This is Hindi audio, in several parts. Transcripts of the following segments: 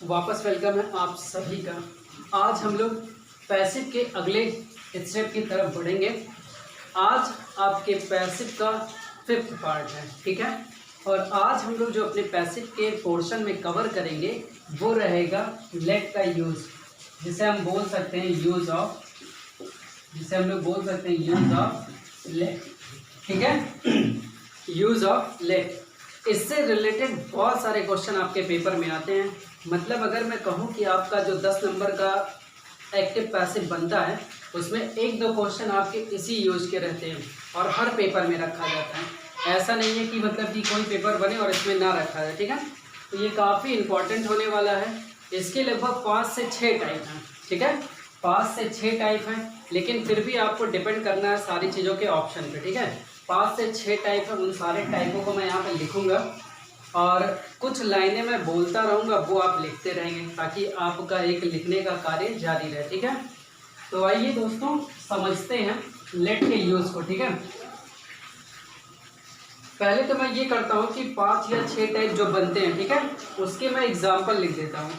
वापस वेलकम है आप सभी का। आज हम लोग पैसिव के अगले स्टेप की तरफ बढ़ेंगे। आज आपके पैसिव का 5th पार्ट है, ठीक है। और आज हम लोग जो अपने पैसिव के पोर्शन में कवर करेंगे वो रहेगा लेट का यूज़, जिसे हम बोल सकते हैं यूज़ ऑफ, लेट, ठीक है। यूज़ ऑफ लेट, इससे रिलेटेड बहुत सारे क्वेश्चन आपके पेपर में आते हैं। मतलब अगर मैं कहूँ कि आपका जो 10 नंबर का एक्टिव पैसिव बनता है उसमें 1-2 क्वेश्चन आपके इसी यूज के रहते हैं और हर पेपर में रखा जाता है। ऐसा नहीं है कि मतलब कि कोई पेपर बने और इसमें ना रखा जाए, ठीक है। तो ये काफ़ी इंपॉर्टेंट होने वाला है। इसके लगभग 5 से 6 टाइप हैं, ठीक है। 5 से 6 टाइप हैं, लेकिन फिर भी आपको डिपेंड करना है सारी चीज़ों के ऑप्शन पे, ठीक है। 5 से 6 टाइप है, उन सारे टाइपों को मैं यहाँ पे लिखूँगा और कुछ लाइनें मैं बोलता रहूँगा, वो आप लिखते रहेंगे ताकि आपका एक लिखने का कार्य जारी रहे, ठीक है। तो आइए दोस्तों समझते हैं लेट के यूज़ को, ठीक है। पहले तो मैं ये करता हूँ कि 5 या 6 टाइप जो बनते हैं, ठीक है, उसके मैं एग्जाम्पल लिख देता हूँ।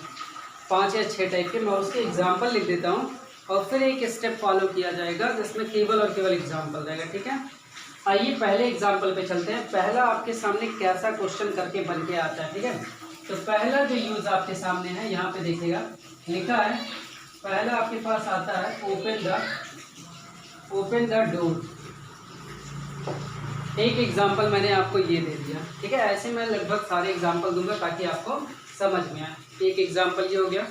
5 या 6 टाइप के मैं उसके एग्जाम्पल लिख देता हूँ और फिर एक स्टेप फॉलो किया जाएगा जिसमें केवल और केवल एग्जाम्पल रहेगा, ठीक है। आइए पहले एग्जाम्पल पे चलते हैं। पहला आपके सामने कैसा क्वेश्चन करके बन के आता है, ठीक है। तो पहला जो यूज आपके सामने है यहाँ पे देखिएगा, लिखा है, पहला आपके पास आता है ओपन द डोर। एक एग्जाम्पल मैंने आपको ये दे दिया, ठीक है। ऐसे मैं लगभग सारे एग्जाम्पल दूंगा ताकि आपको समझ में आए। एक एग्जाम्पल ये हो गया।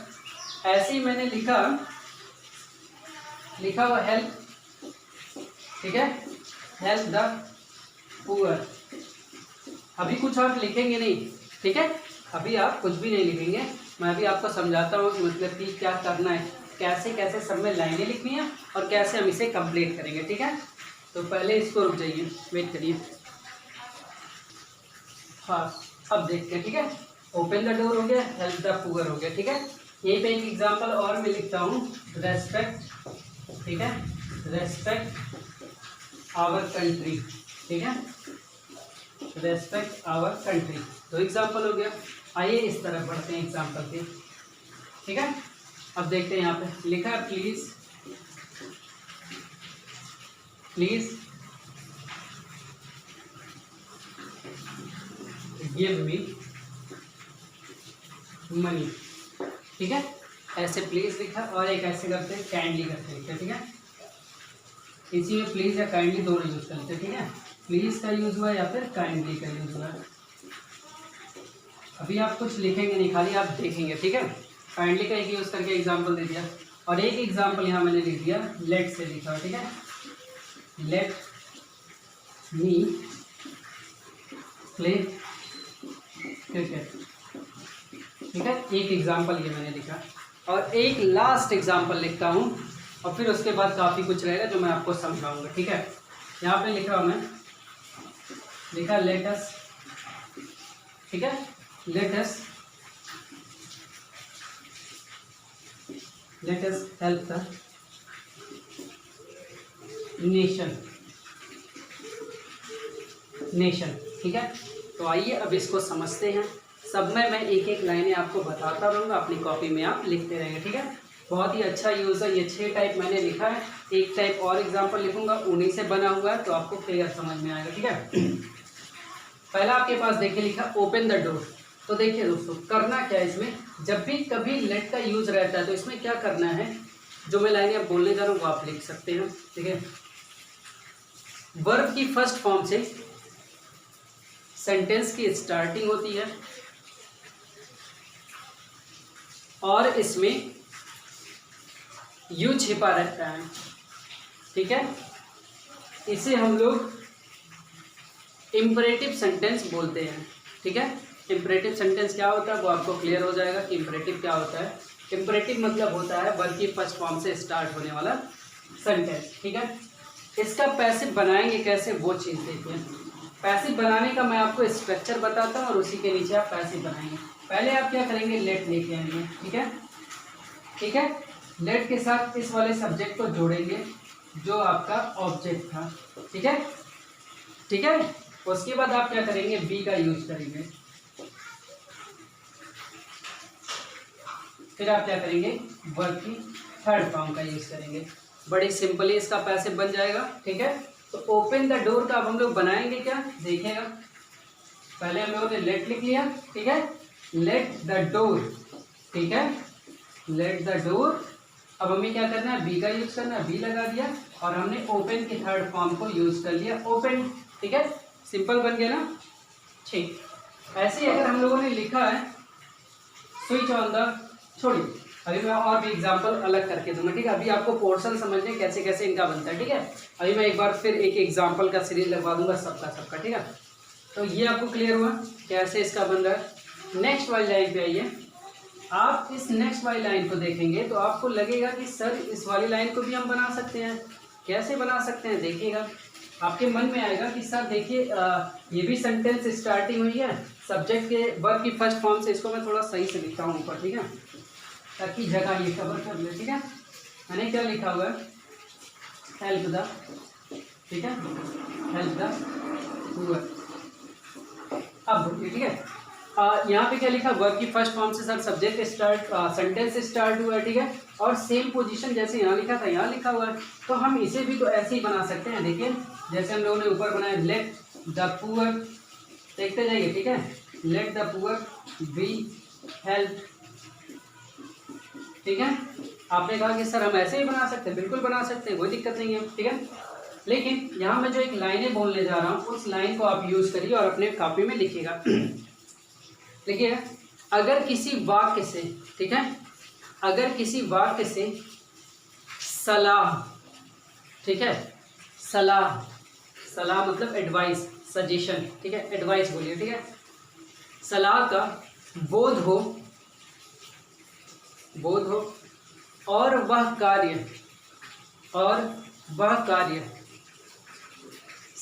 ऐसे ही मैंने लिखा हुआ हेल्प, ठीक है, हेल्प द पुअर। अभी कुछ आप लिखेंगे नहीं, ठीक है, अभी आप कुछ भी नहीं लिखेंगे। मैं अभी आपको समझाता हूँ कि मतलब कि क्या करना है, कैसे कैसे सब में लाइनें लिखनी है और कैसे हम इसे कंप्लीट करेंगे, ठीक है। तो पहले इसको रुक जाइए, वेट करिए। हाँ, अब देखते हैं, ठीक है। ओपन द डोर हो गया, हेल्प द पुअर हो गया, ठीक है। यहीं पे एक एग्जाम्पल और मैं लिखता हूँ, रेस्पेक्ट, ठीक है, रेस्पेक्ट आवर कंट्री, ठीक है, रेस्पेक्ट आवर कंट्री। 2 एग्जाम्पल हो गया। आइए इस तरफ बढ़ते हैं एग्जाम्पल पे, ठीक है। अब देखते हैं यहाँ पे लिखा है प्लीज गिव मी मनी, ठीक है। ऐसे प्लीज लिखा और एक ऐसे करते हैं काइंडली करते हैं, ठीक है। इसी में प्लीज या काइंडली दोनों यूज करते हैं, ठीक है। प्लीज का यूज हुआ या फिर काइंडली का यूज हुआ। अभी आप कुछ लिखेंगे नहीं, खाली आप देखेंगे, ठीक है। काइंडली का एक यूज करके एग्जांपल दे दिया और एक एग्जांपल यहाँ मैंने लिख दिया लेट से लिखा, ठीक है। लेट मी प्ले क्रिकेट, ठीक है। एक एग्जांपल ये मैंने लिखा और एक लास्ट एग्जांपल लिखता हूँ और फिर उसके बाद काफ़ी कुछ रहेगा जो मैं आपको समझाऊंगा, ठीक है। यहाँ पे लिखा लेट अस, ठीक है, let us help the nation, ठीक है। तो आइए अब इसको समझते हैं। सब में मैं एक एक लाइनें आपको बताता रहूँगा, अपनी कॉपी में आप लिखते रहेंगे, ठीक है। बहुत ही अच्छा यूज़ है। ये 6 टाइप मैंने लिखा है, एक टाइप और एग्जांपल लिखूंगा, उन्हीं से बना हुआ है, तो आपको क्लियर समझ में आएगा, ठीक है। पहला आपके पास देखिए लिखा ओपन द डोर। तो देखिए दोस्तों, करना क्या है इसमें, जब भी कभी लेट का यूज रहता है तो इसमें क्या करना है, जो मैं लाइनें अब बोलने जा रहा हूँ वो आप लिख सकते हैं, ठीक है। वर्ब की फर्स्ट फॉर्म से सेंटेंस की स्टार्टिंग होती है और इसमें यू छिपा रहता है, ठीक है। इसे हम लोग इम्परेटिव सेंटेंस बोलते हैं, ठीक है। इम्परेटिव सेंटेंस क्या होता है वो आपको क्लियर हो जाएगा कि इम्परेटिव क्या होता है। इम्परेटिव मतलब होता है वर्ब की फर्स्ट फॉर्म से स्टार्ट होने वाला सेंटेंस, ठीक है। इसका पैसिव बनाएंगे कैसे वो चीज़ देखते हैं। पैसिव बनाने का मैं आपको स्ट्रक्चर बताता हूँ और उसी के नीचे आप पैसिव बनाएंगे। पहले आप क्या करेंगे, लेट लेके आएंगे, ठीक है, ठीक है। लेट के साथ इस वाले सब्जेक्ट को जोड़ेंगे जो आपका ऑब्जेक्ट था, ठीक है, ठीक है। उसके बाद आप क्या करेंगे, बी का यूज करेंगे। फिर आप क्या करेंगे, वर्ब की थर्ड फॉर्म का यूज़ करेंगे। बड़ी सिंपली इसका पैसिव बन जाएगा। ठीक है, तो ओपन द डोर का अब हम लोग बनाएंगे क्या, देखिएगा। पहले हम लोगों ने लेट लिख लिया। ठीक है, लेट द डोर। ठीक है, लेट द डोर। अब हमें क्या करना है, बी का यूज करना है, बी लगा दिया और हमने ओपन की थर्ड फॉर्म को यूज कर लिया, ओपन। ठीक है, सिंपल बन गया ना। ठीक, ऐसे ही अगर हम लोगों ने लिखा है स्विच ऑन द, छोड़िए अभी मैं और भी एग्जांपल अलग करके दूंगा। ठीक है, अभी आपको पोर्शन समझने कैसे कैसे इनका बनता है। ठीक है, अभी मैं एक बार फिर एक एग्जांपल का सीरीज लगवा दूंगा सबका। ठीक है, तो ये आपको क्लियर हुआ कैसे इसका बन रहा है। नेक्स्ट वाली लाइन पे आइए। आप इस नेक्स्ट वाली लाइन को देखेंगे तो आपको लगेगा कि सर इस वाली लाइन को भी हम बना सकते हैं। कैसे बना सकते हैं, देखिएगा। आपके मन में आएगा कि सर देखिए ये भी सेंटेंस स्टार्टिंग हुई है सब्जेक्ट के वर्ब की फर्स्ट फॉर्म से। इसको मैं थोड़ा सही से लिखता हूँ ऊपर, ठीक है, ताकि जगह ये कवर कर ले। ठीक है, मैंने क्या लिखा हुआ है, हेल्प द, ठीक है, हेल्प द पुअर। अब बोलिए, ठीक है, यहाँ पे क्या लिखा, वर्ब की फर्स्ट फॉर्म से sir subject start, sentence start हुआ है। ठीक है, और सेम पोजीशन जैसे यहाँ लिखा था यहाँ लिखा हुआ है। तो हम इसे भी तो ऐसे ही बना सकते हैं। देखिए जैसे हम लोगों ने ऊपर बनाया, लेट द पुअर, देखते जाइए। ठीक है, let the poor B help. ठीक है, आपने कहा कि सर हम ऐसे ही बना सकते हैं, बिल्कुल बना सकते हैं, कोई दिक्कत नहीं है। ठीक है, लेकिन यहाँ मैं जो एक लाइनें बोलने जा रहा हूँ उस लाइन को आप यूज करिए और अपने कॉपी में लिखिएगा। देखिए, अगर किसी वाक्य से, ठीक है, अगर किसी वाक्य से सलाह, ठीक है, सलाह, सलाह मतलब एडवाइस, सजेशन। ठीक है, एडवाइस बोलिए। ठीक है, सलाह का बोध हो, बोध हो, और वह कार्य, और वह कार्य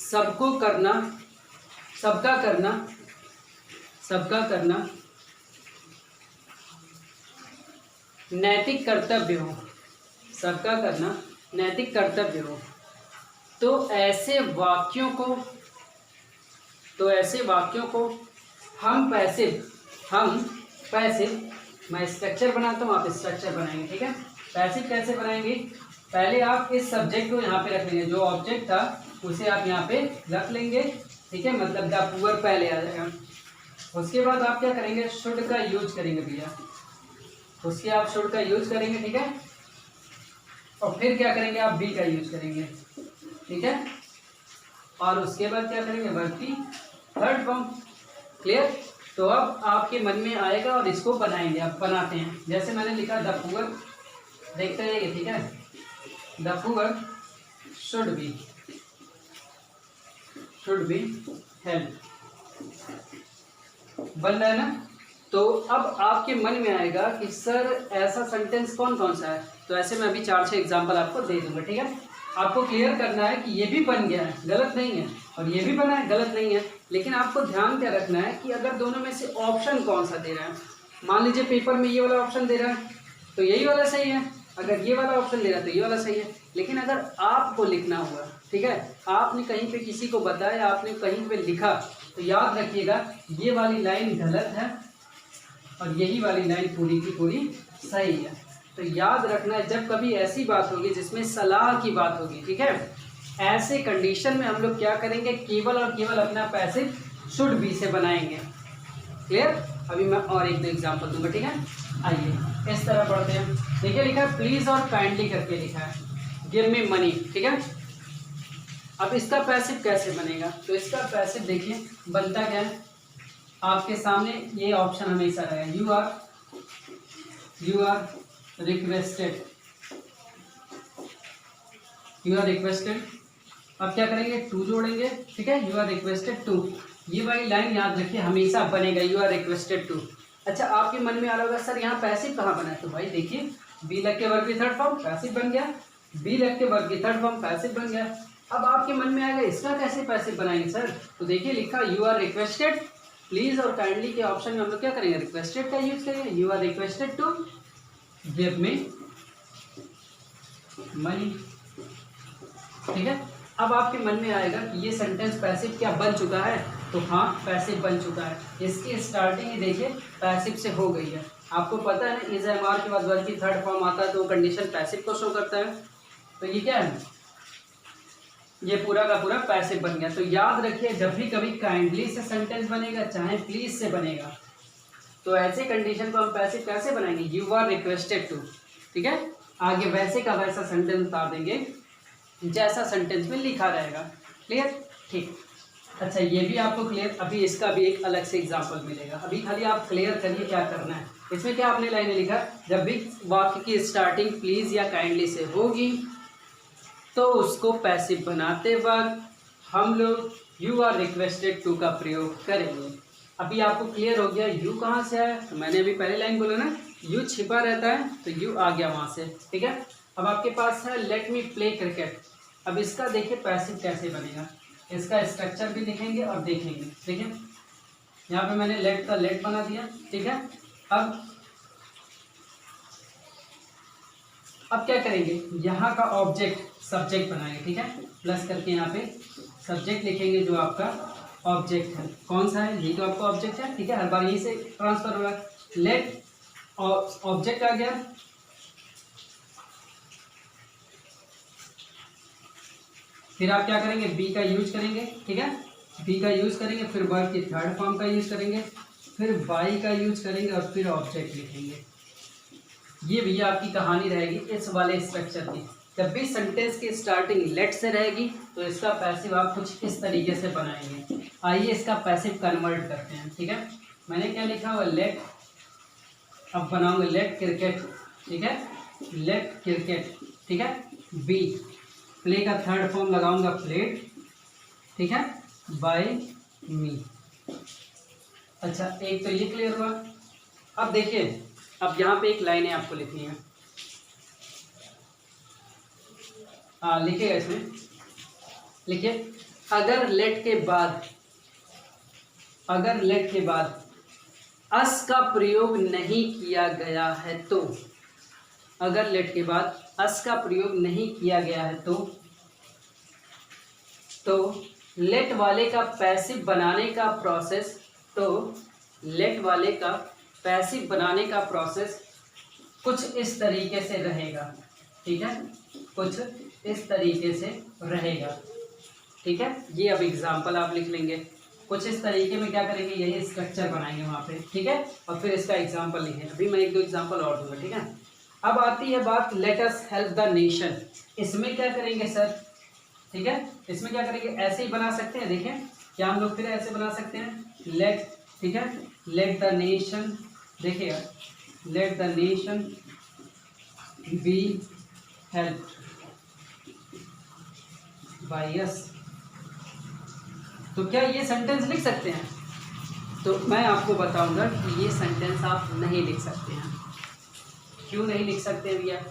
सबको करना, सबका करना, सबका करना नैतिक कर्तव्य हो, सबका करना नैतिक कर्तव्य हो, तो ऐसे वाक्यों को, तो ऐसे वाक्यों को हम पैसिव, मैं स्ट्रक्चर बनाता हूँ, आप स्ट्रक्चर बनाएंगे। ठीक है, पैसिव कैसे बनाएंगे, पहले आप इस सब्जेक्ट को यहाँ पे रख लेंगे, जो ऑब्जेक्ट था उसे आप यहाँ पे रख लेंगे। ठीक है, मतलब द पुअर पहले आ जाएगा। उसके बाद आप क्या करेंगे, शुड का यूज करेंगे भैया, उसके आप शुड का यूज करेंगे। ठीक है, और फिर क्या करेंगे, आप बी का यूज करेंगे। ठीक है, और उसके बाद क्या करेंगे, वर्ब की थर्ड फॉर्म। क्लियर, तो अब आपके मन में आएगा और इसको बनाएंगे। अब बनाते हैं, जैसे मैंने लिखा द पुअर, देखते रहिए। ठीक है, the poor should be help, बन रहा है ना। तो अब आपके मन में आएगा कि सर ऐसा सेंटेंस कौन कौन सा है, तो ऐसे मैं अभी 4-6 एग्जांपल आपको दे दूंगा। ठीक है, आपको क्लियर करना है कि ये भी बन गया है, गलत नहीं है, और ये भी बना है, गलत नहीं है। लेकिन आपको ध्यान क्या रखना है कि अगर दोनों में से ऑप्शन कौन सा दे रहा है, मान लीजिए पेपर में ये वाला ऑप्शन दे रहा है तो यही वाला सही है, अगर ये वाला ऑप्शन दे रहा है तो ये वाला सही है। लेकिन अगर आपको लिखना हुआ, ठीक है, आपने कहीं पे किसी को बताया, आपने कहीं पे लिखा, तो याद रखिएगा ये वाली लाइन गलत है और यही वाली लाइन पूरी की पूरी सही है। तो याद रखना है, जब कभी ऐसी बात होगी जिसमें सलाह की बात होगी, ठीक है, ऐसे कंडीशन में हम लोग क्या करेंगे, केवल और केवल अपना पैसिव शुड बी से बनाएंगे। क्लियर, अभी मैं और एक दो एग्जांपल दूंगा। ठीक है, आइए इस तरह पढ़ते हैं। देखिए लिखा है प्लीज और काइंडली करके लिखा है, गिव मी मनी। ठीक है, अब इसका पैसिव कैसे बनेगा, तो इसका पैसिव देखिए बनता क्या है, आपके सामने ये ऑप्शन हमेशा रहेगा, you are requested, you are requested. अब क्या करेंगे, टू जोड़ेंगे। ठीक है, यू आर रिक्वेस्टेड टू, ये वाली लाइन याद रखिए हमेशा बनेगा, यू आर रिक्वेस्टेड टू। अच्छा, आपके मन में आ रहा होगा सर यहाँ पैसिव कहाँ बना है, तो भाई देखिए बी लग के वर्ब की थर्ड फॉर्म पैसिव बन गया, बी लग के वर्ब की थर्ड फॉर्म पैसिव बन गया। अब आपके मन में आएगा इसका कैसे पैसिव बनाएंगे सर, तो देखिए लिखा यू आर रिक्वेस्टेड, प्लीज और काइंडली के ऑप्शन में हम लोग क्या करेंगे, रिक्वेस्टेड का यूज करेंगे, you are requested to give me money. ठीक है, अब आपके मन में आएगा कि ये सेंटेंस पैसिव क्या बन चुका है, तो हाँ पैसिव बन चुका है। इसकी स्टार्टिंग ही देखिए पैसिव से हो गई है। आपको पता है इज एम आर के बाद वर्ब की थर्ड फॉर्म आता है तो वो कंडीशन पैसिव को शो करता है। तो ये क्या है, ये पूरा का पूरा पैसिव बन गया। तो याद रखिए जब भी कभी काइंडली से सेंटेंस बनेगा चाहे प्लीज से बनेगा तो ऐसे कंडीशन को हम पैसिव कैसे बनाएंगे, यू आर रिक्वेस्टेड टू। ठीक है, आगे वैसे का वैसा सेंटेंस उतार देंगे जैसा सेंटेंस में लिखा रहेगा। क्लियर, ठीक। अच्छा ये भी आपको क्लियर, अभी इसका भी एक अलग से एग्जांपल मिलेगा। अभी खाली आप क्लियर करिए क्या करना है। इसमें क्या आपने लाइनें लिखा, जब भी वाक्य की स्टार्टिंग प्लीज या काइंडली से होगी तो उसको पैसिव बनाते वक्त हम लोग यू आर रिक्वेस्टेड टू का प्रयोग करेंगे। अभी आपको क्लियर हो गया यू कहाँ से आया, तो मैंने अभी पहले लाइन बोला ना यू छिपा रहता है तो यू आ गया वहाँ से। ठीक है, अब आपके पास है लेट मी प्ले क्रिकेट। अब इसका देखिए पैसिव कैसे बनेगा, इसका स्ट्रक्चर भी लिखेंगे और देखेंगे। ठीक है, यहाँ पे मैंने लेट का लेट बना दिया। ठीक है, अब क्या करेंगे, यहाँ का ऑब्जेक्ट सब्जेक्ट बनाएंगे। ठीक है, प्लस करके यहाँ पे सब्जेक्ट लिखेंगे जो आपका ऑब्जेक्ट है। कौन सा है, ये तो आपका ऑब्जेक्ट है। ठीक है, हर बार यहीं से ट्रांसफर हो रहा है। लेट ऑब्जेक्ट आ गया, फिर आप क्या करेंगे बी का यूज करेंगे। ठीक है, बी का यूज करेंगे, फिर वर्ब की थर्ड फॉर्म का यूज करेंगे, फिर बाई का यूज करेंगे और फिर ऑब्जेक्ट लिखेंगे। ये भैया आपकी कहानी रहेगी इस वाले स्ट्रक्चर की। जब भी सेंटेंस की स्टार्टिंग लेट से रहेगी तो इसका पैसिव आप कुछ इस तरीके से बनाएंगे। आइए इसका पैसिव कन्वर्ट करते हैं। ठीक है, मैंने क्या लिखा हुआ लेट, अब बनाऊंगा लेट क्रिकेट। ठीक है, लेट क्रिकेट। ठीक है, बी प्ले का थर्ड फॉर्म लगाऊंगा प्लेड। ठीक है, बाय मी। अच्छा एक तो ये क्लियर हुआ। अब देखिए अब यहाँ पे एक लाइनें आपको लिखनी है। लिखिएगा इसमें, लिखिए अगर लेट के बाद अस का प्रयोग नहीं किया गया है तो, अगर लेट के बाद अस का प्रयोग नहीं किया गया है तो लेट वाले का पैसिव बनाने का प्रोसेस, तो लेट वाले का पैसिव बनाने का प्रोसेस कुछ इस तरीके से रहेगा। ठीक है, कुछ इस तरीके से रहेगा। ठीक है, ये अब एग्जाम्पल आप लिख लेंगे। कुछ इस तरीके में क्या करेंगे, यही स्ट्रक्चर बनाएंगे वहाँ पे। ठीक है, और फिर इसका एग्जाम्पल लिखेंगे। अभी मैं एक दो एग्जाम्पल और दूंगा। ठीक है, अब आती है बात let us help the nation. इसमें क्या करेंगे सर, ठीक है, इसमें क्या करेंगे, ऐसे ही बना सकते हैं। देखें क्या हम लोग फिर ऐसे बना सकते हैं लेट। ठीक है, लेट द नेशन, देखिएगा let the nation B help by us. तो क्या ये सेंटेंस लिख सकते हैं, तो मैं आपको बताऊंगा कि ये सेंटेंस आप नहीं लिख सकते हैं। क्यों नहीं लिख सकते भैया,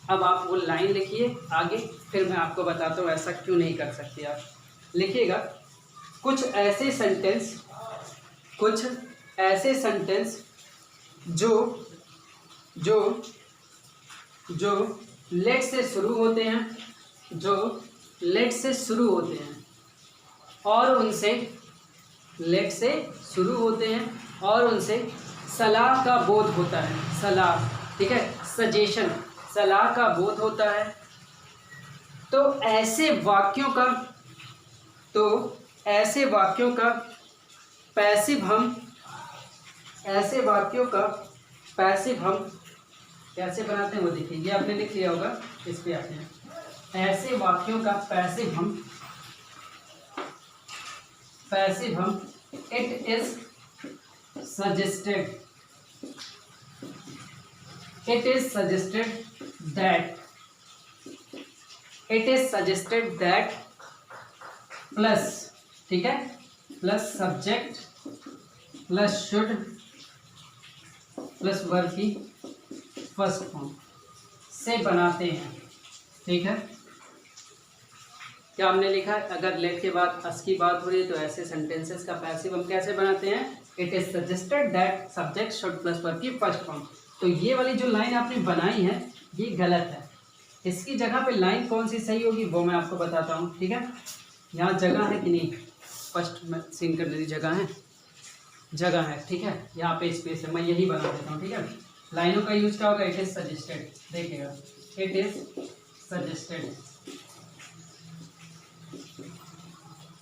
अब आप वो लाइन लिखिए आगे, फिर मैं आपको बताता हूँ ऐसा क्यों नहीं कर सकते आप। लिखिएगा कुछ ऐसे सेंटेंस जो लेट से शुरू होते हैं, और उनसे सलाह का बोध होता है। सलाह, ठीक है, सजेशन, सलाह का बोध होता है। तो ऐसे वाक्यों का पैसिव हम कैसे बनाते हैं वो देखिए। ये आपने लिख लिया होगा, इस पे आते हैं। ऐसे वाक्यों का पैसिव हम it is suggested that plus, ठीक है, plus subject plus should plus verb की फर्स्ट फॉर्म से बनाते हैं। ठीक है, क्या हमने लिखा है, अगर लेट के बाद अस की बात हो रही है तो ऐसे सेंटेंसेस का पैसिव हम कैसे बनाते हैं, it is suggested that subject should plus verb की फर्स्ट फॉर्म। तो ये वाली जो लाइन आपने बनाई है ये गलत है। इसकी जगह पे लाइन कौन सी सही होगी वो मैं आपको बताता हूँ। ठीक है, यहाँ जगह है कि नहीं, फर्स्ट में सीन करने की जगह है, ठीक है, यहाँ पे स्पेस है, मैं यही बना देता हूँ, ठीक है। लाइनों का यूज क्या होगा, इट इज सजेस्टेड, देखिएगा, it is suggested,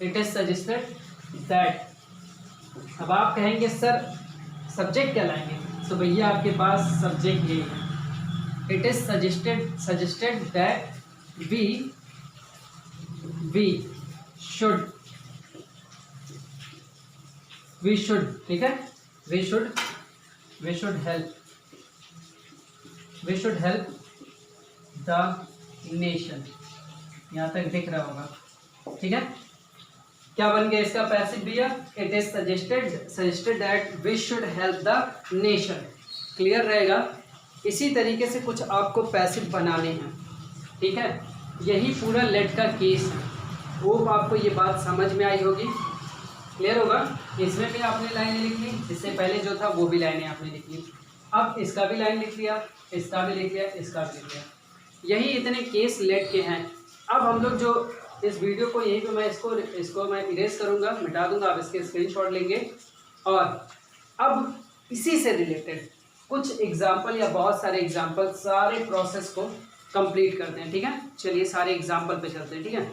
it is suggested that. अब आप कहेंगे सर सब्जेक्ट क्या लाएंगे, तो भैया आपके पास सब्जेक्ट यही है, it is suggested that we should, ठीक है, we should help the nation, यहाँ तक दिख रहा होगा, ठीक है। क्या बन गया इसका पैसिव भैया, it is suggested that we should help the nation, clear रहेगा। इसी तरीके से कुछ आपको पैसिव बनाने हैं, ठीक है, यही पूरा लेट का केस है। वो आपको ये बात समझ में आई होगी, क्लियर होगा। इसमें भी आपने लाइनें लिख ली, इससे पहले जो था वो भी लाइनें आपने लिख ली, अब इसका भी लाइन लिख लिया, इसका भी लिख लिया, इसका भी लिख लिया, यही इतने केस लेट के हैं। अब हम लोग जो इस वीडियो को यहीं पे मैं इसको मैं इरेज करूँगा, मिटा दूंगा, आप इसके स्क्रीनशॉट लेंगे और अब इसी से रिलेटेड कुछ एग्जाम्पल या बहुत सारे एग्जाम्पल सारे प्रोसेस को कंप्लीट करते हैं, ठीक है। चलिए सारे एग्जाम्पल पे चलते हैं, ठीक है।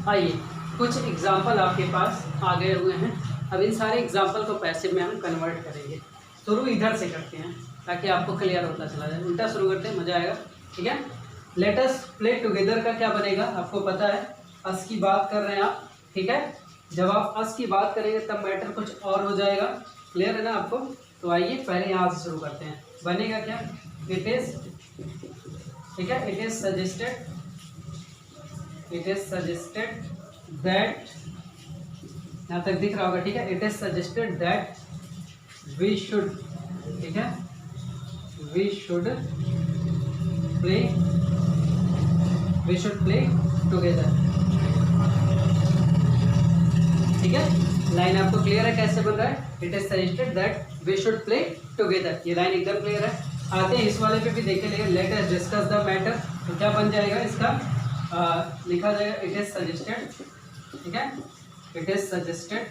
आइए कुछ एग्जाम्पल आपके पास आ गए हुए हैं, अब इन सारे एग्जाम्पल को पैसिव में हम कन्वर्ट करेंगे। शुरू इधर से करते हैं ताकि आपको क्लियर होता चला जाए, उल्टा शुरू करते हैं, मज़ा आएगा, ठीक है। लेट अस प्ले टुगेदर का क्या बनेगा, आपको पता है, अस की बात कर रहे हैं आप, ठीक है। जब आप अस की बात करेंगे तब मैटर कुछ और हो जाएगा, क्लियर है ना आपको। तो आइए पहले यहाँ से शुरू करते हैं, बनेगा क्या, इट इज, ठीक है, इट इज सजेस्टेड दैट, यहाँ तक दिख रहा होगा, ठीक है, it is suggested that we should, ठीक है, वी शुड प्ले टुगेदर, ठीक है। लाइन आपको क्लियर है कैसे बन रहा है, it is suggested that we should play together, ये लाइन एकदम क्लियर है। आते हैं इस वाले पे भी देखे लेंगे, let us discuss the matter, तो क्या बन जाएगा इसका, लिखा जाएगा इट इज सजेस्टेड, ठीक है, इट इज सजेस्टेड,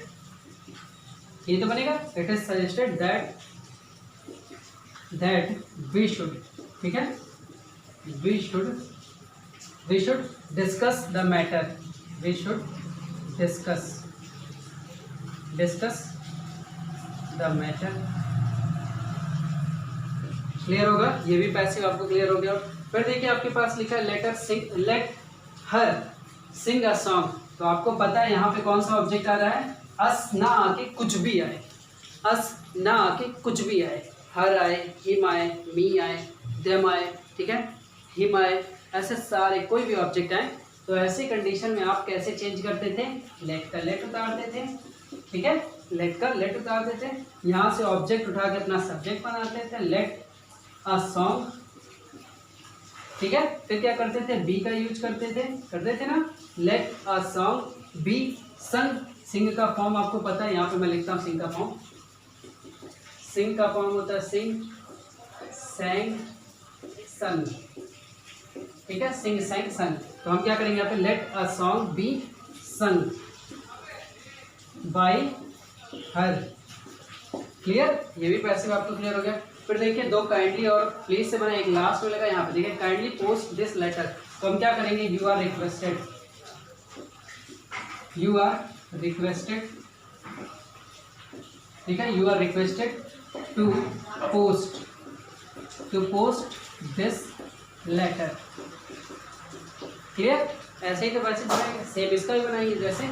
ये तो बनेगा, it is suggested that we should, ठीक है, we should discuss the matter, we should discuss the matter, clear होगा, ये भी पैसिव आपको क्लियर हो गया। फिर देखिए आपके पास लिखा है let her Singh a song, तो आपको पता है यहाँ पे कौन सा ऑब्जेक्ट आ रहा है, अस ना आके कुछ भी आए, अस ना आके कुछ भी आए, हर आए, हिम आए, मी आए, देम आए, ठीक है, हिम आए, ऐसे सारे कोई भी ऑब्जेक्ट आए, तो ऐसी कंडीशन में आप कैसे चेंज करते थे, लेट का लेट उतारते थे, ठीक है, लेट का लेट उतारते थे, यहाँ से ऑब्जेक्ट उठा के अपना सब्जेक्ट बनाते थे, लेट अ सॉन्ग, ठीक है। फिर क्या करते थे, बी का यूज करते थे ना, लेट अ सॉन्ग बी संग, सिंग का फॉर्म आपको पता है, यहाँ पे मैं लिखता हूँ सिंग का फॉर्म, सिंग का फॉर्म होता है सिंग, सैंग, सन, ठीक है, सिंग सैंग सन। तो हम क्या करेंगे यहाँ पे, let a song be sung by her, clear, ये भी पैसिव आपको क्लियर हो गया। फिर देखिए दो काइंडली और प्लीज से बना, एक लास्ट में लगा, यहाँ पे देखिए काइंडली पोस्ट दिस लेटर, तो हम क्या करेंगे, यू आर रिक्वेस्टेड, ठीक है, you are requested to post this letter, clear. ऐसे ही तो वैसे बनाएंगे, सेम इसका भी बनाएंगे, जैसे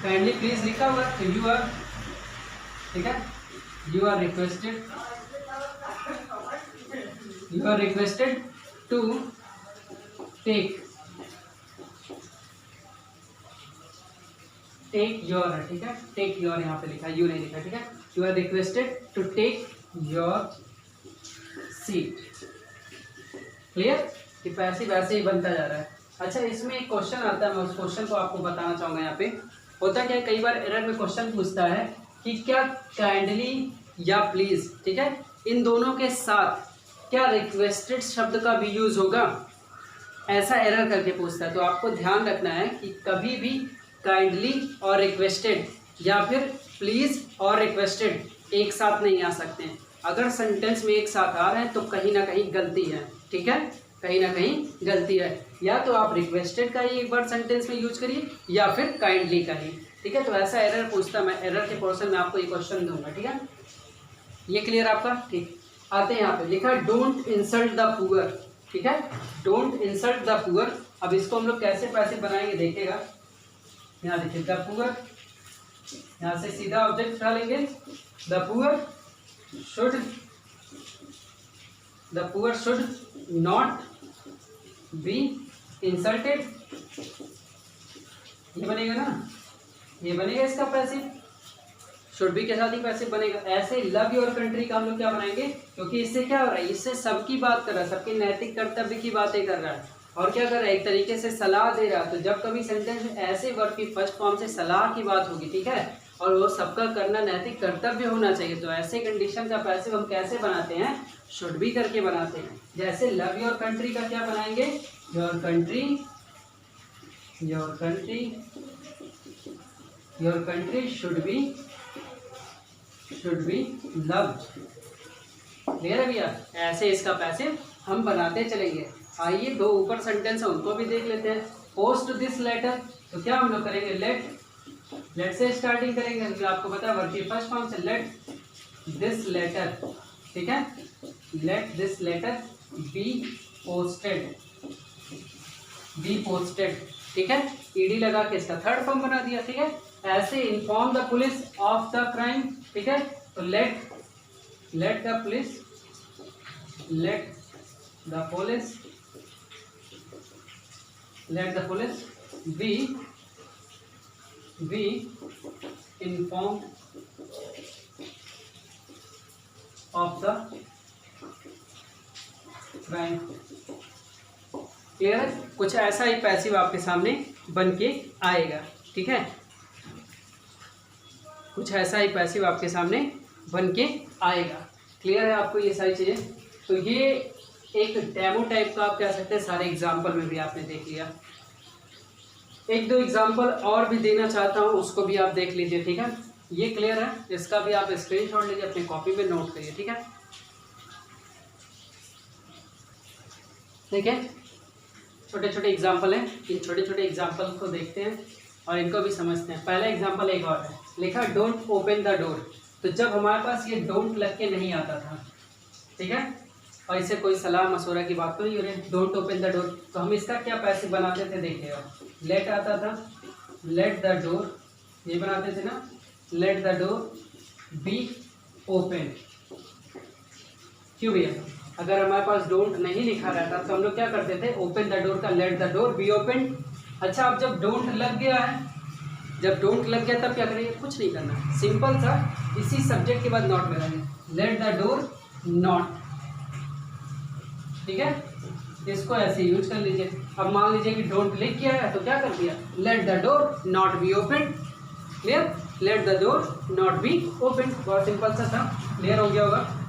काइंडली प्लीज लिखा हुआ तो यू आर, ठीक है, you are requested to take your, ठीक है, टेक योर यहाँ पे लिखा, यू नहीं लिखा, ठीक है, you are requested to take your seat, clear, कि पैसिव वैसे ही बनता जा रहा है। अच्छा, इसमें एक क्वेश्चन आता है, मैं उस क्वेश्चन को आपको बताना चाहूँगा। यहाँ पे होता क्या है, कई बार एरर में क्वेश्चन पूछता है कि क्या काइंडली या प्लीज, ठीक है, इन दोनों के साथ क्या रिक्वेस्टेड शब्द का भी यूज होगा, ऐसा एरर करके पूछता है। तो आपको ध्यान रखना है कि कभी भी काइंडली और रिक्वेस्टेड या फिर प्लीज़ और रिक्वेस्टेड एक साथ नहीं आ सकते हैं। अगर सेंटेंस में एक साथ आ रहे हैं तो कहीं ना कहीं गलती है, ठीक है, कहीं ना कहीं गलती है। या तो आप रिक्वेस्टेड का ही एक बार सेंटेंस में यूज करिए या फिर काइंडली का ही, ठीक है। तो ऐसा एरर पूछता, मैं एरर के पोर्शन में आपको ये क्वेश्चन दूंगा, ठीक है। ये क्लियर आपका, ठीक। आते हैं यहाँ पे लिखा है डोंट इंसल्ट द पुअर, ठीक है, डोंट इंसल्ट द पुअर। अब इसको हम लोग कैसे पैसे बनाएंगे देखिएगा। यहाँ देखिए द पुअर, यहाँ से सीधा ऑब्जेक्ट डालेंगे, the poor should not be insulted, ये बनेगा ना, ये बनेगा इसका पैसिव, शुड बी के साथ ही पैसिव बनेगा। ऐसे लव योर कंट्री का हम लोग क्या बनाएंगे, क्योंकि इससे क्या हो रहा है, इससे सबकी बात कर रहा है, सबके नैतिक कर्तव्य की बातें कर रहा है और क्या कर रहा है, एक तरीके से सलाह दे रहा है। तो जब कभी सेंटेंस में ऐसे वर्ब की फर्स्ट फॉर्म से सलाह की बात होगी, ठीक है, और वो सबका करना नैतिक कर्तव्य होना चाहिए, तो ऐसे कंडीशन का पैसिव हम कैसे बनाते हैं, शुड बी करके बनाते हैं। जैसे लव योर कंट्री का क्या बनाएंगे, your country should be loved, clear है भैया। ऐसे इसका पैसिव हम बनाते चलेंगे। आइए दो ऊपर सेंटेंस है उनको भी देख लेते हैं। पोस्ट दिस लेटर, तो क्या हम लोग करेंगे, लेट से स्टार्टिंग करेंगे, क्योंकि आपको पता है वर्ब की फर्स्ट फॉर्म से लेट दिस लेटर, ठीक है, let this letter be posted, ठीक है, ईडी लगा के इसका थर्ड फॉर्म बना दिया, ठीक है। ऐसे inform the police of the crime, ठीक है, तो let the police be informed of the crime, clear है। कुछ ऐसा ही पैसिव आपके सामने बन के आएगा, ठीक है, कुछ ऐसा ही पैसिव आपके सामने बन के आएगा। क्लियर है आपको ये सारी चीज़ें। तो ये एक डेमो टाइप का आप कह सकते हैं, सारे एग्जाम्पल में भी आपने देख लिया। एक दो एग्जाम्पल और भी देना चाहता हूँ, उसको भी आप देख लीजिए, ठीक है। ये क्लियर है, इसका भी आप स्क्रीनशॉट लीजिए, अपनी कॉपी में नोट करिए, ठीक है। ठीक है, छोटे छोटे एग्जाम्पल हैं, इन छोटे छोटे एग्जाम्पल को देखते हैं और इनको भी समझते हैं। पहला एग्जाम्पल एक और है, लिखा डोंट ओपन द डोर। तो जब हमारे पास ये डोंट लग के नहीं आता था, ठीक है, और इससे कोई सलाह मशवरा की बात तो नहीं हो रही, डोंट ओपन द डोर, तो हम इसका क्या पैसिव बनाते थे देखिएगा। लेट आता था, लेट द डोर, ये बनाते थे ना, let the door be open. क्यों भैया, अगर हमारे पास डोंट नहीं लिखा रहता तो हम लोग क्या करते थे, ओपन द डोर का let the door be open. अच्छा, अब जब डोंट लग गया है, जब डोंट लग गया तब क्या करेंगे, कुछ नहीं करना, सिंपल सा इसी सब्जेक्ट के बाद नॉट लगाएंगे, लेट द डोर नॉट, ठीक है, इसको ऐसे यूज कर लीजिए। अब मान लीजिए कि डोंट लिख किया है तो क्या कर दिया, let the door not be open, clear, let the door not be open, बहुत सिंपल सा था, क्लियर हो गया होगा।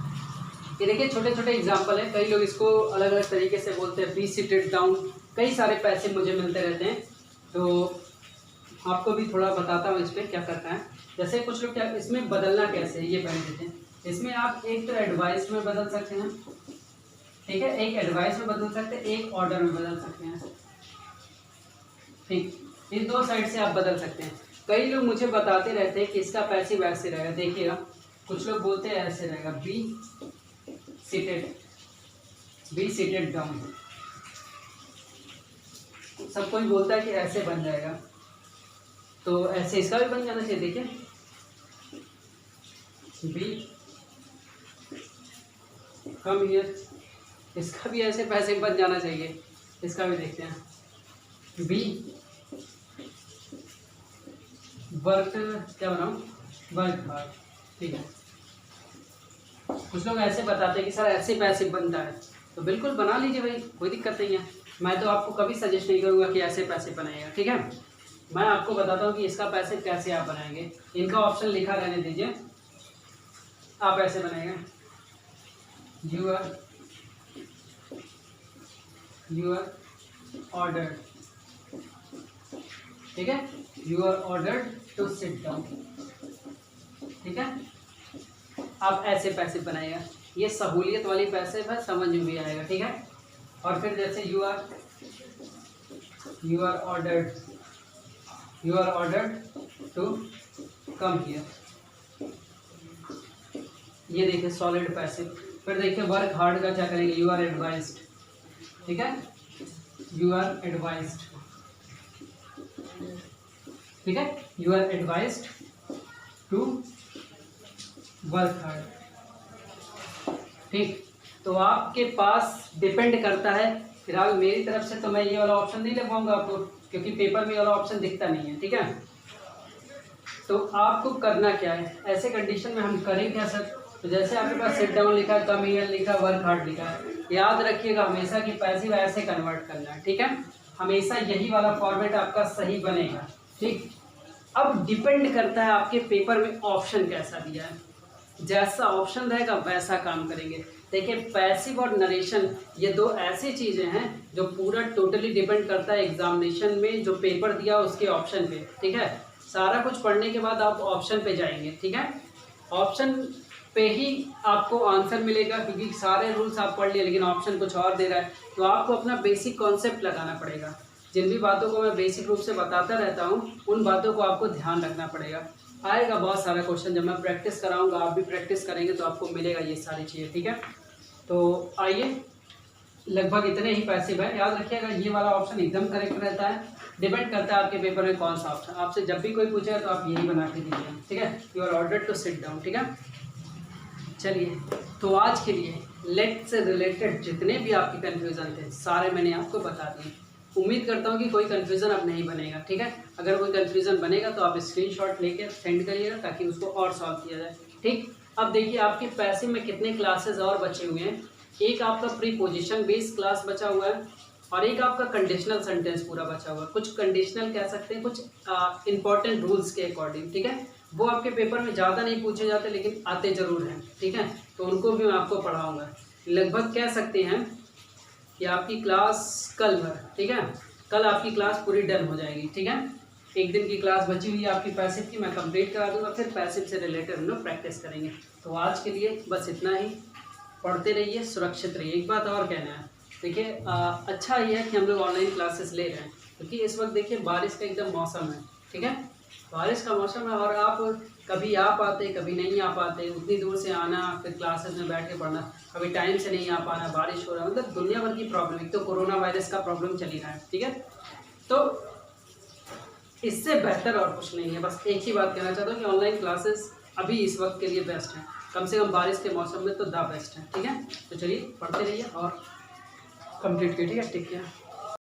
ये देखिए छोटे छोटे एग्जाम्पल है, कई लोग इसको अलग अलग तरीके से बोलते हैं, बी सीटेड डाउन, कई सारे पैसे मुझे मिलते रहते हैं, तो आपको भी थोड़ा बताता हूँ इस पर क्या करता है। जैसे कुछ लोग क्या, इसमें बदलना कैसे है ये पहले देते हैं। इसमें आप एक तो एडवाइस में बदल सकते हैं, ठीक है, एक एडवाइस में बदल सकते हैं, एक ऑर्डर में बदल सकते हैं, ठीक, इन दो साइड से आप बदल सकते हैं। कई लोग मुझे बताते रहते हैं कि इसका पैसिव ऐसे रहेगा, देखिएगा, कुछ लोग बोलते हैं ऐसे रहेगा, बी सीटेड डाउन, सब कोई बोलता है कि ऐसे बन जाएगा, तो ऐसे इसका भी बन जाना चाहिए। देखिए बी कम हियर, इसका भी ऐसे पैसे बन जाना चाहिए, इसका भी देखते हैं, बी वर्क, क्या बनाऊं, वर्क हार्ड, ठीक है। कुछ लोग ऐसे बताते हैं कि सर ऐसे पैसे बनता है, तो बिल्कुल बना लीजिए भाई, कोई दिक्कत नहीं है। मैं तो आपको कभी सजेस्ट नहीं करूँगा कि ऐसे पैसे बनाइएगा, ठीक है, मैं आपको बताता हूँ कि इसका पैसे कैसे आप बनाएंगे। इनका ऑप्शन लिखा रहने दीजिए, आप ऐसे बनाएंगे, यू आर ऑर्डर्ड, ठीक है, you are ordered to sit down, ठीक है। आप ऐसे पैसे बनाएगा, ये सहूलियत वाली पैसे पर समझ में भी आएगा, ठीक है। और फिर जैसे you are ordered to come here, ये देखिए सॉलिड पैसे। फिर देखिए वर्क हार्ड का क्या करेंगे, यू आर एडवाइज्ड, ठीक है, यू आर एडवाइज्ड, ठीक है, you are advised to work hard, ठीक। तो आपके पास डिपेंड करता है, फिलहाल मेरी तरफ से तो मैं ये वाला ऑप्शन नहीं लगवाऊंगा आपको, क्योंकि पेपर में ये वाला ऑप्शन दिखता नहीं है, ठीक है। तो आपको करना क्या है, ऐसे कंडीशन में हम करें क्या सर, तो जैसे आपके पास सिट डाउन लिखा है, कम ईयर लिखा है, वर्क हार्ड लिखा है, याद रखिएगा हमेशा कि पैसिव ऐसे कन्वर्ट करना है, ठीक है। हमेशा यही वाला फॉर्मेट आपका सही बनेगा, ठीक। अब डिपेंड करता है आपके पेपर में ऑप्शन कैसा दिया है, जैसा ऑप्शन रहेगा वैसा काम करेंगे। देखिए पैसिव और नरेशन ये दो ऐसी चीज़ें हैं जो पूरा टोटली डिपेंड करता है एग्जामिनेशन में जो पेपर दिया उसके ऑप्शन पे, ठीक है। सारा कुछ पढ़ने के बाद आप ऑप्शन पे जाएंगे, ठीक है। ऑप्शन पे ही आपको आंसर मिलेगा, क्योंकि सारे रूल्स आप पढ़ लिए लेकिन ऑप्शन कुछ और दे रहा है, तो आपको अपना बेसिक कॉन्सेप्ट लगाना पड़ेगा। जिन भी बातों को मैं बेसिक रूप से बताता रहता हूँ उन बातों को आपको ध्यान रखना पड़ेगा। आएगा बहुत सारा क्वेश्चन, जब मैं प्रैक्टिस कराऊंगा आप भी प्रैक्टिस करेंगे तो आपको मिलेगा ये सारी चीज़ें, ठीक है। तो आइए, लगभग इतने ही पैसिव है, याद रखिएगा ये वाला ऑप्शन एकदम करेक्ट रहता है। डिपेंड करता है आपके पेपर में कौन सा ऑप्शन, आपसे जब भी कोई पूछेगा तो आप यही बना के दीजिए, ठीक है, you are ordered to sit down, ठीक है। चलिए, तो आज के लिए लेट से रिलेटेड जितने भी आपके कन्फ्यूज़न थे सारे मैंने आपको बता दिए। उम्मीद करता हूँ कि कोई कन्फ्यूज़न अब नहीं बनेगा, ठीक है। अगर कोई कन्फ्यूज़न बनेगा तो आप स्क्रीनशॉट लेके सेंड करिएगा ताकि उसको और सॉल्व किया जाए, ठीक। अब देखिए आपके पैसे में कितने क्लासेस और बचे हुए हैं, एक आपका प्रीपोजिशन बेस्ड क्लास बचा हुआ है और एक आपका कंडीशनल सेंटेंस पूरा बचा हुआ है। कुछ कंडीशनल कह सकते हैं, कुछ इंपॉर्टेंट रूल्स के अकॉर्डिंग, ठीक है। वो आपके पेपर में ज़्यादा नहीं पूछे जाते लेकिन आते ज़रूर हैं, ठीक है। तो उनको भी मैं आपको पढ़ाऊँगा। लगभग कह सकते हैं कि आपकी क्लास कल भर, ठीक है, कल आपकी क्लास पूरी डन हो जाएगी, ठीक है। एक दिन की क्लास बची हुई है आपकी पैसिव की, मैं कंप्लीट करा दूंगा, फिर पैसिव से रिलेटेड हम लोग प्रैक्टिस करेंगे। तो आज के लिए बस इतना ही, पढ़ते रहिए, सुरक्षित रहिए। एक बात और कहना है, देखिए अच्छा ये है कि हम लोग ऑनलाइन क्लासेस ले रहे हैं, क्योंकि इस वक्त देखिए बारिश का एकदम मौसम है, ठीक है, बारिश का मौसम है और आप कभी आ पाते कभी नहीं आ पाते, उतनी दूर से आना फिर क्लासेस में बैठ के पढ़ना, कभी टाइम से नहीं आ पाना, बारिश हो रहा है, मतलब दुनिया भर की प्रॉब्लम, एक तो कोरोना वायरस का प्रॉब्लम चल ही रहा है, ठीक है। तो इससे बेहतर और कुछ नहीं है, बस एक ही बात कहना चाहता हूँ कि ऑनलाइन क्लासेस अभी इस वक्त के लिए बेस्ट है, कम से कम बारिश के मौसम में तो द बेस्ट है, ठीक है। तो चलिए पढ़ते रहिए और कंप्लीट कीजिए, ठीक है।